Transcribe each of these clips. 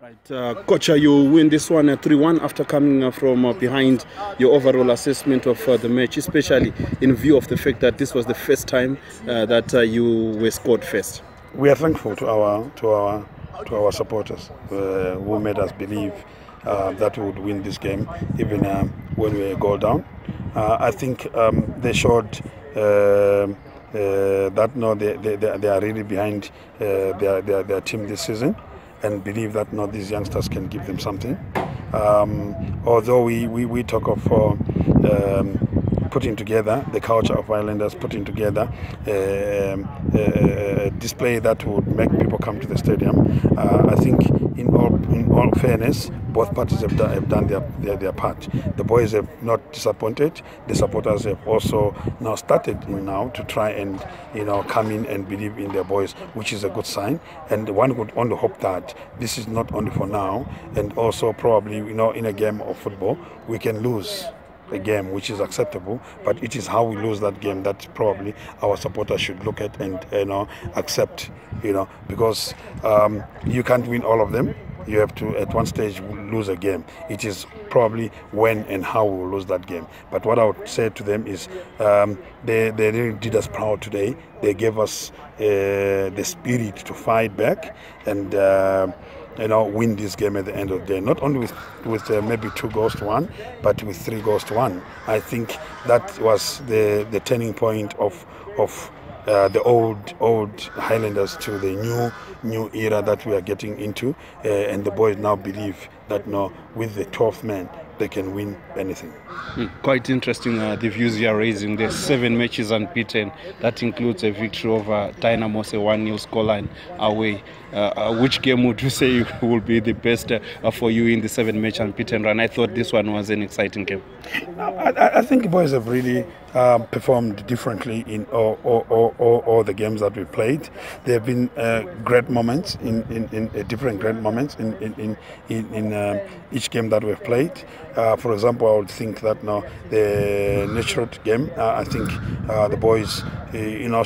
Right, Coach, you win this one 3-1 after coming from behind. Your overall assessment of the match, especially in view of the fact that this was the first time that you were scored first. We are thankful to our supporters who made us believe that we would win this game, even when we were a goal down. I think they showed that no, they are really behind their team this season, and believe that no, these youngsters can give them something. Although we talk of putting together the culture of Highlanders, putting together a display that would make people come to the stadium. I think in all fairness, both parties have done their part. The boys have not disappointed. The supporters have also now started to try and come in and believe in their boys, which is a good sign. And one would only hope that this is not only for now, and also probably in a game of football we can lose a game which is acceptable, but it is how we lose that game that probably our supporters should look at and accept, because you can't win all of them. You have to at one stage lose a game. It is probably when and how we will lose that game. But what I would say to them is they really did us proud today. They gave us the spirit to fight back and win this game at the end of the day. Not only with maybe 2-1, but with 3-1. I think that was the turning point of the old Highlanders to the new era that we are getting into, and the boys now believe that with the 12th man they can win anything. Quite interesting the views you are raising. There's 7 matches unbeaten. That includes a victory over Dynamo's, a 1-0 scoreline away. Which game would you say will be the best for you in the 7-match unbeaten run? I thought this one was an exciting game. I think the boys have really performed differently in all the games that we played. There have been great moments in different great moments in each game that we've played. For example, I would think that the natural game, I think the boys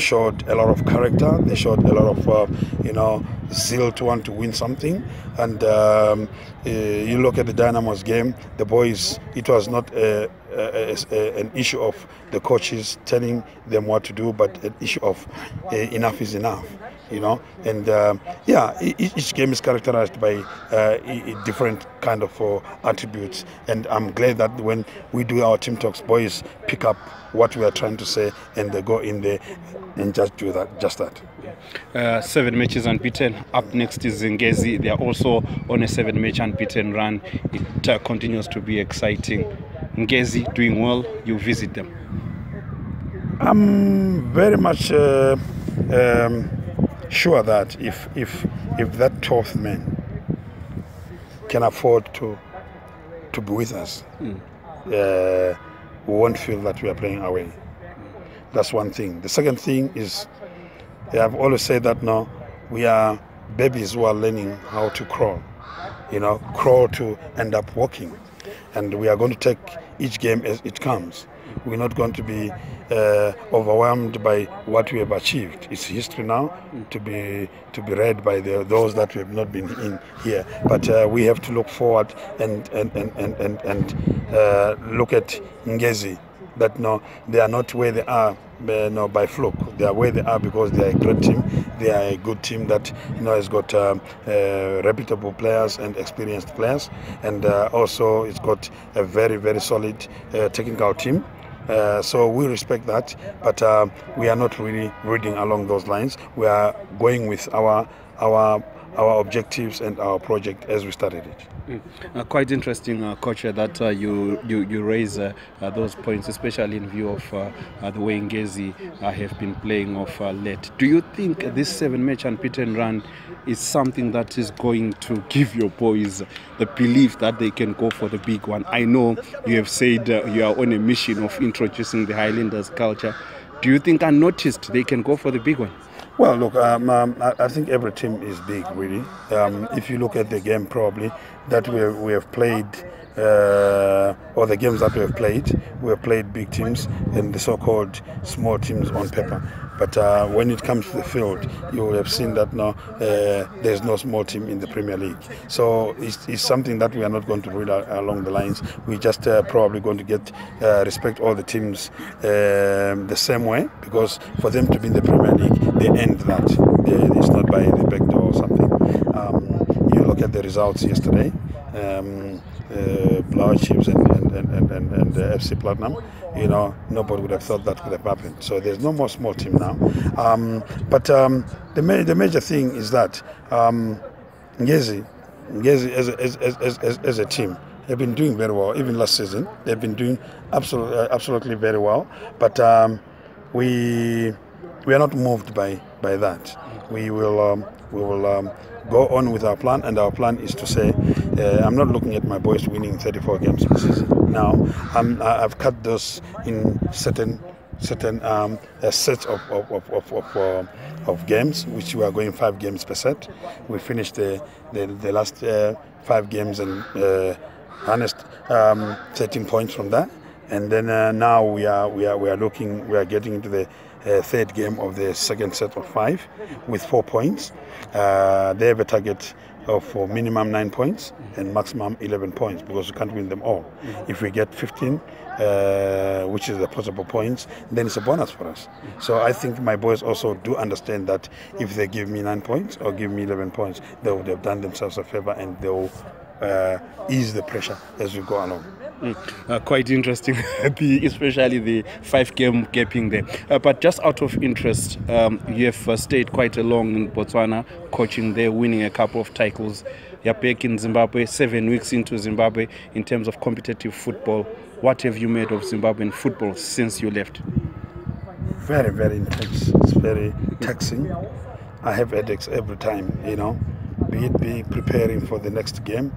showed a lot of character. They showed a lot of zeal to want to win something. And you look at the Dynamo's game, the boys, it was not an issue of the coaches telling them what to do, but an issue of enough is enough. And each game is characterized by different kind of attributes, and I'm glad that when we do our team talks, boys pick up what we are trying to say and they go in there and just do that. 7 matches unbeaten. Up next is Ngezi. They are also on a 7-match unbeaten run. It continues to be exciting. Ngezi doing well. You visit them. I'm very much sure that if that 12th man can afford to be with us, we won't feel that we are playing away. That's one thing. The second thing is, I've always said that we are babies who are learning how to crawl. Crawl to end up walking, and we are going to take each game as it comes. We're not going to be overwhelmed by what we have achieved. It's history now to be read by those that we have not been in here. But we have to look forward and look at Ngezi. That they are not where they are by fluke. They are where they are because they are a great team. They are a good team that has got reputable players and experienced players, and also it's got a very, very solid technical team. So we respect that, but we are not really reading along those lines. We are going with our objectives and our project as we started it. Quite interesting, Coach, that you raise those points, especially in view of the way Ngezi have been playing off late. Do you think this 7-match unbeaten run is something that is going to give your boys the belief that they can go for the big one? I know you have said you are on a mission of introducing the Highlanders culture. Do you think unnoticed they can go for the big one? Well, look, I think every team is big, really. If you look at the game, probably that we have played or the games that we have played big teams and the so-called small teams on paper. But when it comes to the field, you will have seen that now there's no small team in the Premier League. So it's something that we are not going to read along the lines. We're just probably going to get respect all the teams the same way, because for them to be in the Premier League, they end that. It's not by the back door or something. You look at the results yesterday. Bulawayo Chiefs and FC Platinum, nobody would have thought that could have happened. So there's no more small team now. But the major thing is that Ngezi as a team have been doing very well. Even last season, they've been doing absolutely very well. But we are not moved by that. We will go on with our plan, and our plan is to say, I'm not looking at my boys winning 34 games this season. Now, I've cut those in certain sets of games, which we are going 5 games per set. We finished the last 5 games and harnessed 13 points from that, and then now we are getting into the third game of the second set of 5 with 4 points. They have a target of minimum 9 points and maximum 11 points, because we can't win them all. If we get 15, which is the possible points, then it's a bonus for us. So I think my boys also do understand that if they give me 9 points or give me 11 points, they would have done themselves a favor, and they will ease the pressure as we go along. Quite interesting, especially the 5-game gapping there. But just out of interest, you have stayed quite long in Botswana, coaching there, winning a couple of titles. You're back in Zimbabwe, 7 weeks into Zimbabwe in terms of competitive football. What have you made of Zimbabwean football since you left? Very, very intense. It's very taxing. I have headaches every time, be it preparing for the next game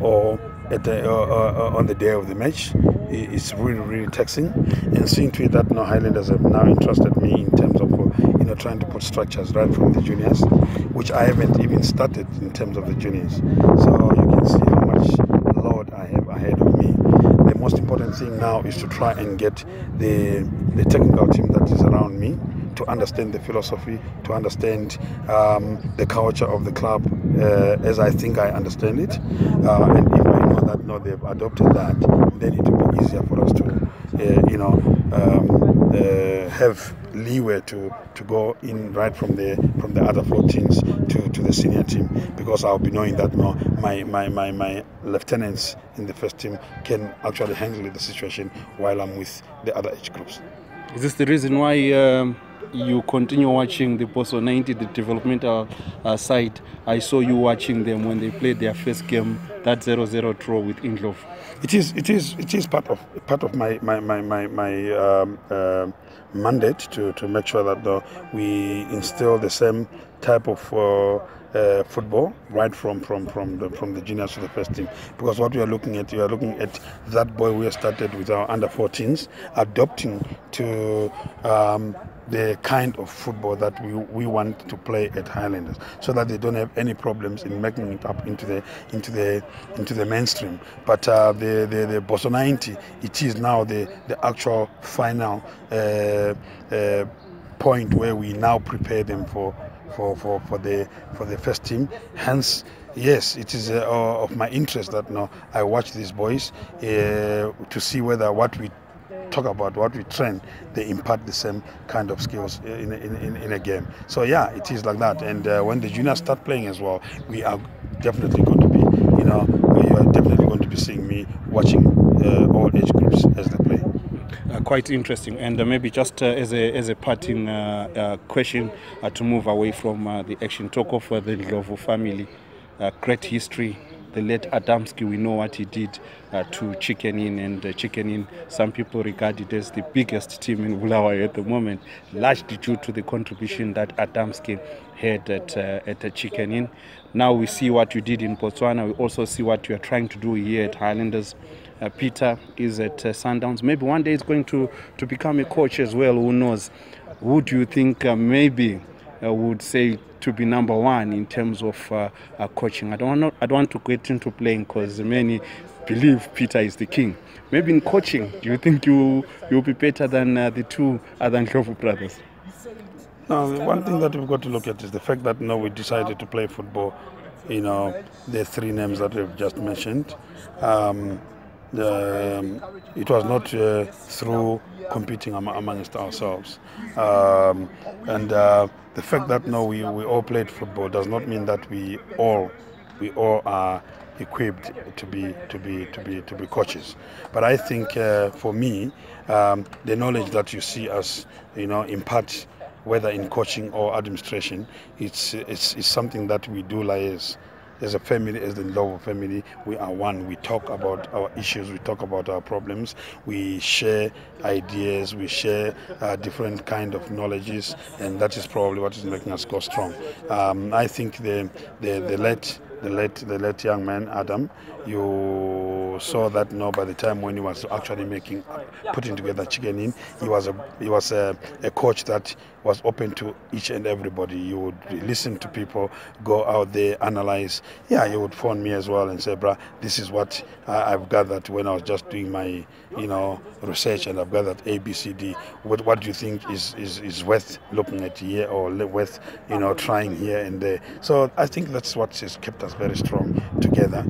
or on the day of the match. It's really, really taxing. And seeing to it that Highlanders have now entrusted me in terms of trying to put structures right from the juniors, which I haven't even started in terms of the juniors. So you can see how much load I have ahead of me. The most important thing now is to try and get the technical team that is around me to understand the philosophy, to understand the culture of the club as I think I understand it. And if I know that they've adopted that, then it will be easier for us to have leeway to go in right from the other 14s to the senior team, because I'll be knowing that my lieutenants in the first team can actually handle the situation while I'm with the other age groups. Is this the reason why you continue watching the Bosso 90, the developmental side? I saw you watching them when they played their first game, that 0-0 draw with Ndlovu. It is part of my mandate to make sure that we instill the same type of football right from the juniors to the first team, because what we are looking at that boy we started with our under 14s adopting to the kind of football that we want to play at Highlanders, so that they don't have any problems in making it up into the mainstream. But the Bosso 90, it is now the actual final point where we now prepare them for the first team. Hence, yes, it is of my interest that I watch these boys to see whether what we talk about, what we train, they impart the same kind of skills in a game. So yeah, it is like that. And when the juniors start playing as well, we are definitely going to be, you are definitely going to be seeing me watching all age groups as they play. Quite interesting. And maybe just as a parting question to move away from the action, talk of the Ndlovu family, great history. The late Adamski, we know what he did to Chicken Inn, and Chicken Inn, some people regard it as the biggest team in Bulawayo at the moment, largely due to the contribution that Adamski had at Chicken Inn. Now we see what you did in Botswana. We also see what you are trying to do here at Highlanders. Peter is at Sundowns. Maybe one day he's going to become a coach as well. Who knows? Who do you think maybe would say to be number one in terms of coaching? I don't want to get into playing because many believe Peter is the king. Maybe in coaching, do you think you'll be better than the two other Ndlovu brothers? No, the one thing that we've got to look at is the fact that we decided to play football. The three names that we've just mentioned. It was not through competing amongst ourselves. The fact that we all played football does not mean that we all are equipped to be coaches. But I think for me, the knowledge that you see us impart, whether in coaching or administration, it's something that we do liaise. As a family, as the Ndlovu family, we are one. We talk about our issues, we talk about our problems, we share ideas, we share different kind of knowledges, and that is probably what is making us go strong. I think the late young man Adam, you saw that by the time when he was actually putting together Chicken Inn, he was a coach that was open to each and everybody. You would listen to people, go out there, analyze. Yeah, you would phone me as well and say, "Brah, this is what I've gathered when I was just doing my research, and I've gathered A, B, C, D. What do you think is worth looking at here, or worth trying here and there?" So I think that's what has kept us very strong together.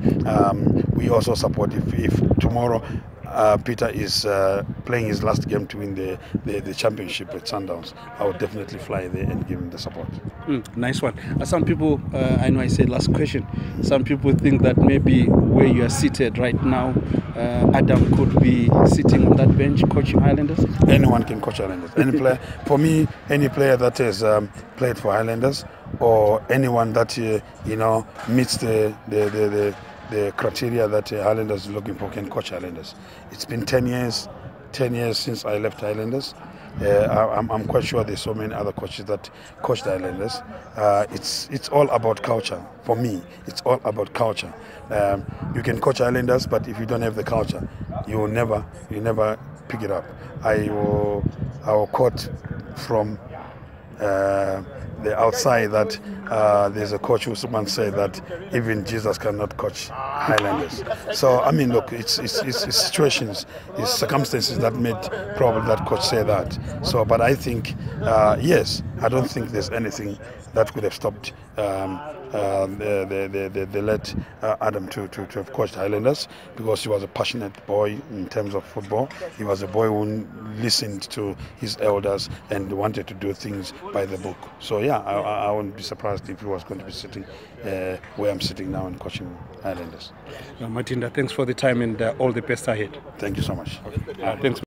We also support if tomorrow Peter is playing his last game to win the championship at Sundowns, I would definitely fly there and give him the support. Nice one. Some people, I know I said last question, some people think that maybe where you are seated right now, Adam could be sitting on that bench coaching Highlanders? Anyone can coach Highlanders. Any player, for me, any player that has played for Highlanders, or anyone that meets the criteria that Highlanders is looking for, can coach Highlanders. It's been 10 years since I left Highlanders. I'm quite sure there's so many other coaches that coached Highlanders. It's all about culture. For me, it's all about culture. You can coach Highlanders, but if you don't have the culture, you never pick it up. I will quote from the outside that there's a coach who once said that even Jesus cannot coach Highlanders. So I mean, look, it's situations, it's circumstances that made probably that coach say that. So, but I think yes, I don't think there's anything that could have stopped the late Adam to have coached Highlanders, because he was a passionate boy in terms of football. He was a boy who listened to his elders and wanted to do things by the book. So yeah, I wouldn't be surprised if he was going to be sitting where I'm sitting now and coaching Highlanders. Madinda, thanks for the time and all the best ahead. Thank you so much. Thanks.